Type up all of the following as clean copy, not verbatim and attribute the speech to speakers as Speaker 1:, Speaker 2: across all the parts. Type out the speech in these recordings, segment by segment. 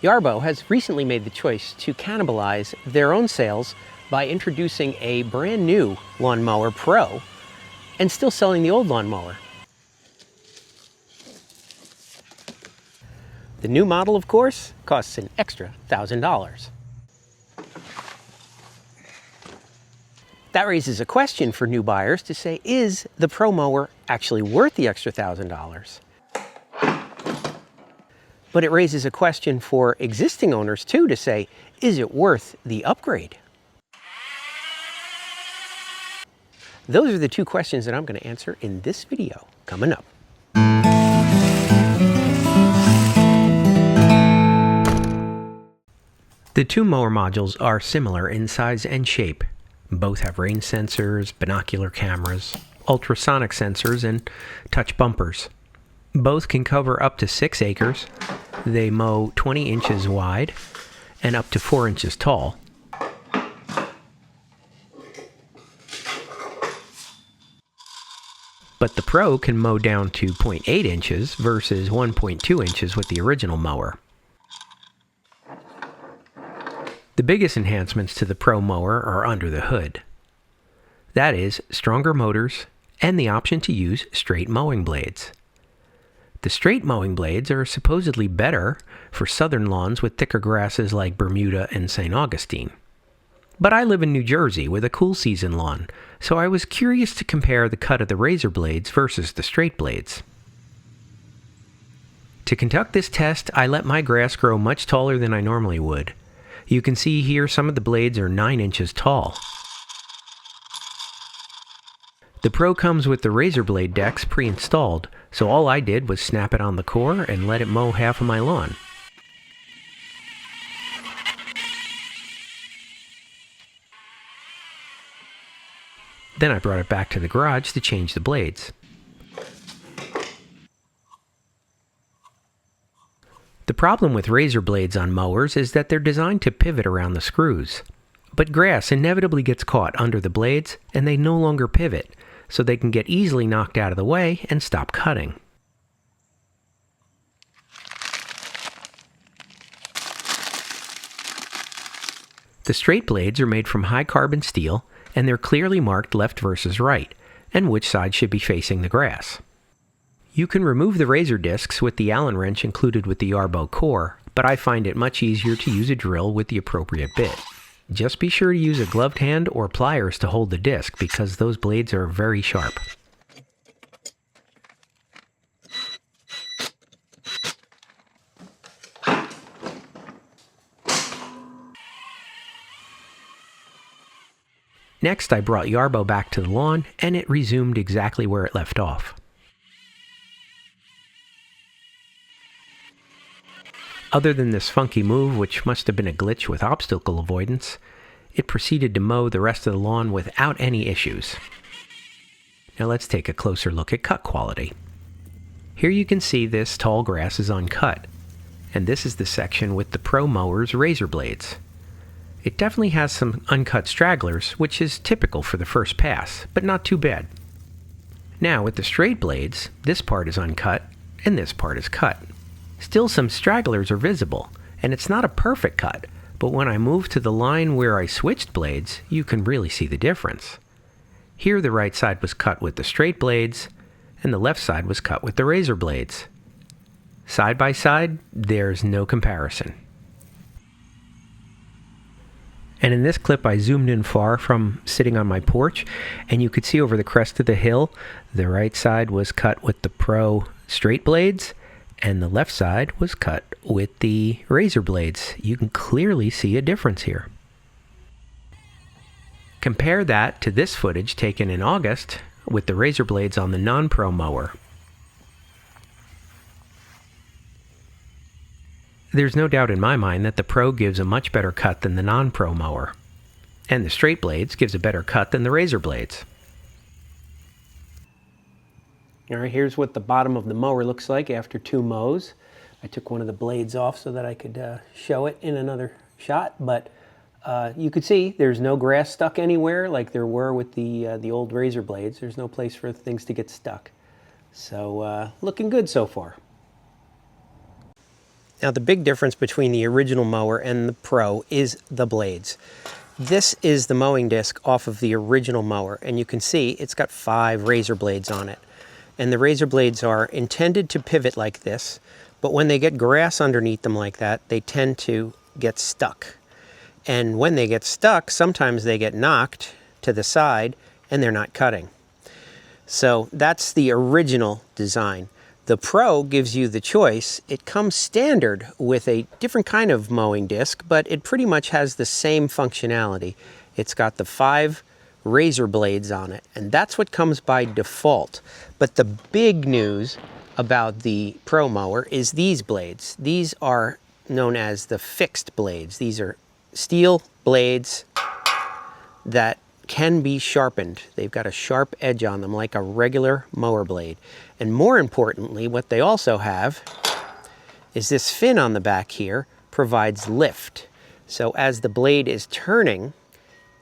Speaker 1: Yarbo has recently made the choice to cannibalize their own sales by introducing a brand new Lawn Mower Pro and still selling the old lawn mower. The new model, of course, costs an extra $1,000. That raises a question for new buyers to say, is the Pro Mower actually worth the extra $1,000? But it raises a question for existing owners too to say, is it worth the upgrade? Those are the two questions that I'm going to answer in this video coming up. The two mower modules are similar in size and shape. Both have rain sensors, binocular cameras, ultrasonic sensors, and touch bumpers. Both can cover up to 6 acres. They mow 20 inches wide and up to 4 inches tall. But the Pro can mow down to 0.8 inches versus 1.2 inches with the original mower. The biggest enhancements to the Pro mower are under the hood. That is, stronger motors and the option to use straight mowing blades. The straight mowing blades are supposedly better for southern lawns with thicker grasses like Bermuda and St. Augustine. But I live in New Jersey with a cool season lawn, so I was curious to compare the cut of the razor blades versus the straight blades. To conduct this test, I let my grass grow much taller than I normally would. You can see here some of the blades are 9 inches tall. The Pro comes with the razor blade decks pre-installed, so all I did was snap it on the core and let it mow half of my lawn. Then I brought it back to the garage to change the blades. The problem with razor blades on mowers is that they're designed to pivot around the screws. But grass inevitably gets caught under the blades and they no longer pivot, so they can get easily knocked out of the way and stop cutting. The straight blades are made from high carbon steel and they're clearly marked left versus right, and which side should be facing the grass. You can remove the razor discs with the Allen wrench included with the Yarbo core, but I find it much easier to use a drill with the appropriate bit. Just be sure to use a gloved hand or pliers to hold the disc because those blades are very sharp. Next, I brought Yarbo back to the lawn and it resumed exactly where it left off. Other than this funky move, which must have been a glitch with obstacle avoidance, it proceeded to mow the rest of the lawn without any issues. Now let's take a closer look at cut quality. Here you can see this tall grass is uncut, and this is the section with the Pro Mower's razor blades. It definitely has some uncut stragglers, which is typical for the first pass, but not too bad. Now with the straight blades, this part is uncut, and this part is cut. Still some stragglers are visible, and it's not a perfect cut, but when I move to the line where I switched blades, you can really see the difference. Here the right side was cut with the straight blades, and the left side was cut with the razor blades. Side by side, there's no comparison. And in this clip I zoomed in far from sitting on my porch, and you could see over the crest of the hill, the right side was cut with the Pro straight blades, and the left side was cut with the razor blades. You can clearly see a difference here. Compare that to this footage taken in August with the razor blades on the non-Pro mower. There's no doubt in my mind that the Pro gives a much better cut than the non-Pro mower, and the straight blades gives a better cut than the razor blades. All right, here's what the bottom of the mower looks like after 2 mows. I took one of the blades off so that I could show it in another shot, but you could see there's no grass stuck anywhere like there were with the old razor blades. There's no place for things to get stuck. So looking good so far. Now the big difference between the original mower and the Pro is the blades. This is the mowing disc off of the original mower, and you can see it's got 5 razor blades on it. And the razor blades are intended to pivot like this, but when they get grass underneath them like that, they tend to get stuck. And when they get stuck, sometimes they get knocked to the side and they're not cutting. So that's the original design. The Pro gives you the choice. It comes standard with a different kind of mowing disc, but it pretty much has the same functionality. It's got the 5 razor blades on it, and that's what comes by default. But the big news about the Pro mower is these blades. These are known as the fixed blades. These are steel blades that can be sharpened. They've got a sharp edge on them like a regular mower blade. And more importantly, what they also have is this fin on the back here provides lift. So as the blade is turning,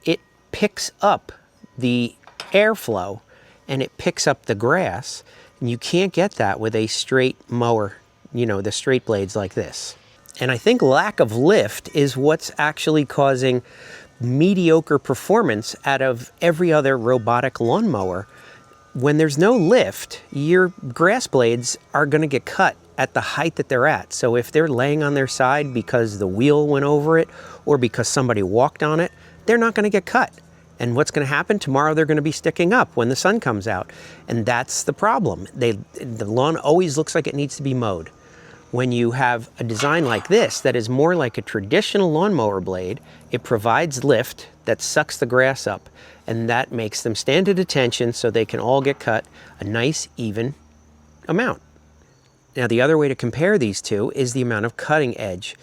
Speaker 1: it picks up the airflow and it picks up the grass. And you can't get that with a straight mower, you know, the straight blades like this. And I think lack of lift is what's actually causing mediocre performance out of every other robotic lawnmower. When there's no lift, your grass blades are going to get cut at the height that they're at. So if they're laying on their side because the wheel went over it or because somebody walked on it, they're not going to get cut. And what's going to happen? Tomorrow they're going to be sticking up when the sun comes out. And that's the problem. The lawn always looks like it needs to be mowed. When you have a design like this that is more like a traditional lawnmower blade, it provides lift that sucks the grass up, and that makes them stand at attention so they can all get cut a nice, even amount. Now, the other way to compare these two is the amount of cutting edge.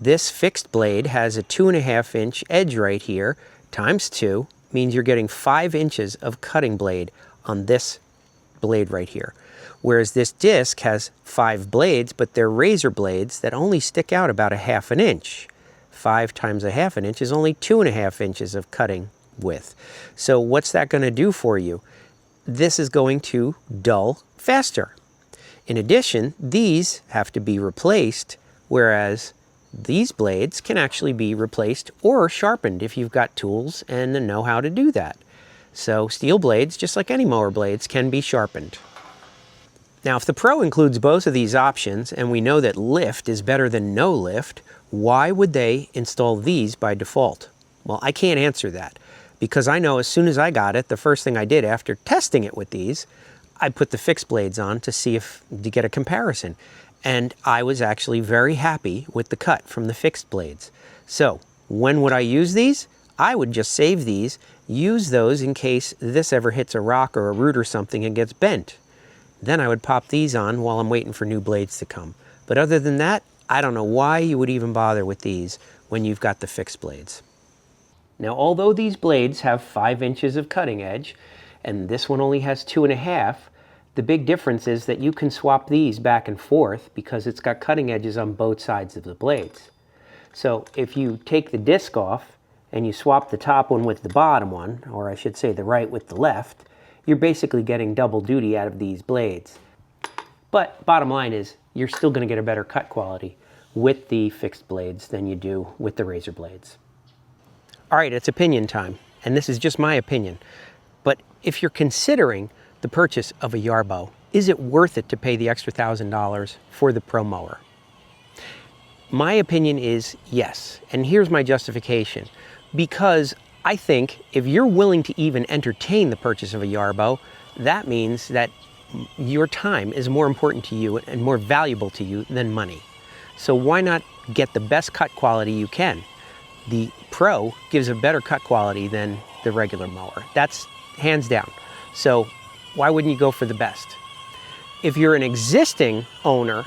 Speaker 1: This fixed blade has a 2.5-inch edge right here, times 2, means you're getting 5 inches of cutting blade on this blade right here. Whereas this disc has 5 blades, but they're razor blades that only stick out about 1/2 inch. 5 times 1/2 inch is only 2.5 inches of cutting width. So what's that going to do for you? This is going to dull faster. In addition, these have to be replaced, whereas these blades can actually be replaced or sharpened if you've got tools and the know-how to do that. So steel blades, just like any mower blades, can be sharpened. Now, if the Pro includes both of these options, and we know that lift is better than no lift, why would they install these by default? Well, I can't answer that, because I know as soon as I got it, the first thing I did after testing it with these, I put the fixed blades on to get a comparison. And I was actually very happy with the cut from the fixed blades. So, when would I use these? I would just save these, use those in case this ever hits a rock or a root or something and gets bent. Then I would pop these on while I'm waiting for new blades to come. But other than that, I don't know why you would even bother with these when you've got the fixed blades. Now, although these blades have 5 inches of cutting edge, and this one only has 2.5, the big difference is that you can swap these back and forth because it's got cutting edges on both sides of the blades. So if you take the disc off and you swap the top one with the bottom one, or I should say the right with the left, you're basically getting double duty out of these blades. But bottom line is, you're still going to get a better cut quality with the fixed blades than you do with the razor blades. All right, it's opinion time, and this is just my opinion. But if you're considering the purchase of a Yarbo, is it worth it to pay the extra $1,000 for the Pro mower? My opinion is yes, and here's my justification. Because I think if you're willing to even entertain the purchase of a Yarbo, that means that your time is more important to you and more valuable to you than money. So why not get the best cut quality you can? The Pro gives a better cut quality than the regular mower. That's hands down. So why wouldn't you go for the best? If you're an existing owner,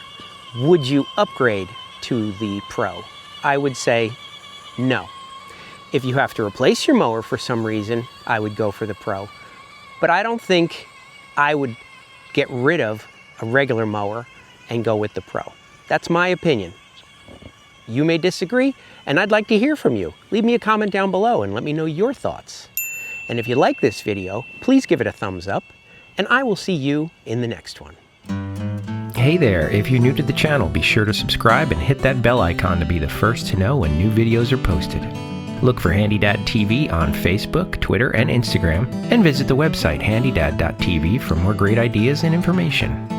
Speaker 1: would you upgrade to the Pro? I would say no. If you have to replace your mower for some reason, I would go for the Pro. But I don't think I would get rid of a regular mower and go with the Pro. That's my opinion. You may disagree, and I'd like to hear from you. Leave me a comment down below and let me know your thoughts. And if you like this video, please give it a thumbs up, and I will see you in the next one. Hey there, if you're new to the channel, be sure to subscribe and hit that bell icon to be the first to know when new videos are posted. Look for HandyDadTV on Facebook, Twitter, and Instagram, and visit the website HandyDad.tv for more great ideas and information.